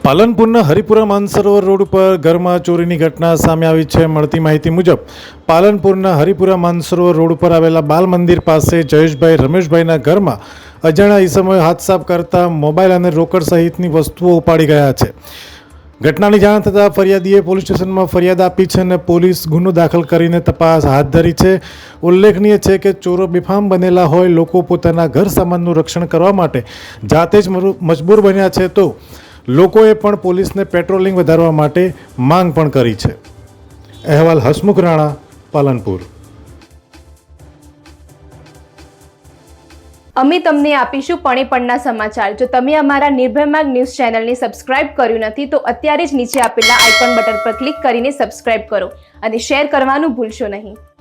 પાલનપુરના Haripura Mansarovar road ઉપર ઘરમાં ચોરીની ઘટના સામે આવી છે। મળતી માહિતી મુજબ પાલનપુરના હરિપુરા માનસરોવર રોડ ઉપર આવેલા બાલ મંદિર પાસે જયેશભાઈ રમેશભાઈના ઘરમાં અજાણ્યા ઈસમોએ હાથ સાફ કરતા મોબાઈલ અને રોકડ સહિતની વસ્તુઓ ઉપાડી ગયા છે। ઘટનાની જાણ થતાં ફરિયાદીએ પોલીસ સ્ટેશનમાં ફરિયાદ આપી છે અને પોલીસ ગુનો દાખલ કરીને તપાસ હાથ ધરી છે। ઉલ્લેખનીય છે કે ચોરો બેફામ બનેલા હોય લોકો પોતાના ઘર સામાનનું રક્ષણ કરવા માટે જાતે જ મજબૂર બન્યા છે, તો લોકોએ પણ પોલીસને પેટ્રોલિંગ વધારવા માટે માંગ પણ કરી છે। અહેવાલ હસમુખ રાણા, પાલનપુર। અમે તમને આપીશું પણેપણના સમાચાર। જો તમે અમારા નિર્ભય માર્ગ ન્યૂઝ ચેનલને સબસ્ક્રાઇબ કર્યું નથી તો અત્યારે જ નીચે આપેલા આઇકોન બટન પર ક્લિક કરીને સબસ્ક્રાઇબ કરો અને શેર કરવાનું ભૂલશો નહીં।